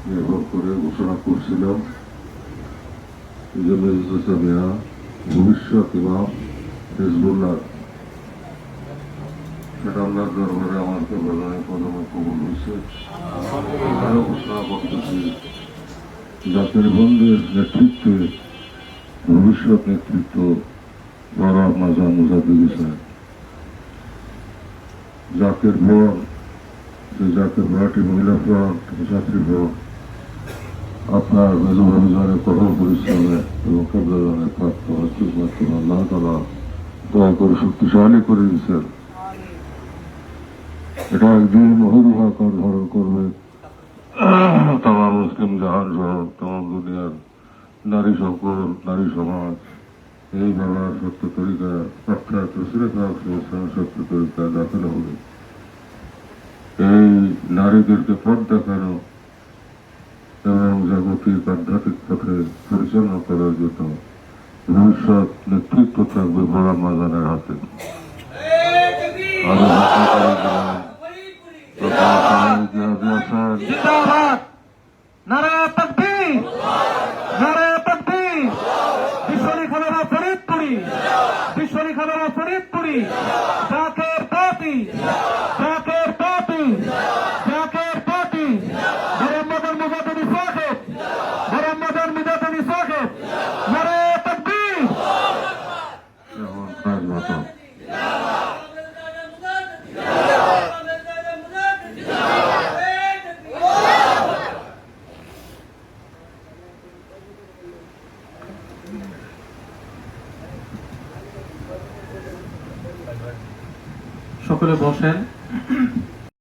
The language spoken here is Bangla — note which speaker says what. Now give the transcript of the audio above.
Speaker 1: নির্ভর করে ঘোষণা করছিলাম যে মেজর মিয়া ভবিষ্যৎ ইমাম হিজবুল্লাহ, সেটা আল্লাহর দরবারে আমার প্রধানে প্রথমে কবুল হয়েছে। আরো ঘোষণা করতেছি জাতির বন্ধের নেতৃত্বে ভবিষ্যৎ নেতৃত্ব বড় মাজার মুজাদ্দিদ সাহেব, জাকের বোন, জাকের ভাটি মহিলা ফ্রন্ট, ছাত্রী ফ্রন্ট, আপনার মেজর অভিযানের কঠোর পরিশ্রমে এবং কেন্দ্রের প্রাপ্ত আল্লাহ তালা দয়া করে শক্তিশালী করে দিচ্ছেন। এটা একদিন মহিরুহাকার ধারণ করবে তামাম মুসলিম জাহান সহ তামাম দুনিয়ার নারী সকল, নারী সমাজ এই বাবার সত্য তরিকা প্রখ্যাত সত্য তরিকায় দাখিল হবে। এই নারীদেরকে পথ দেখানো এবং জাগতিক আধ্যাত্মিক পথে পরিচালনা করার জন্য ভবিষ্যৎ নেতৃত্ব থাকবে বড় মাজানের হাতে।
Speaker 2: ফরিদপুরি জাকের পার্টি মোহাম্মদের মুজাদ্দিদ সাহেব, মোহাম্মদের মুজাদ্দিদ সাহেব, নারে তাকবীর। সকলে বসেন।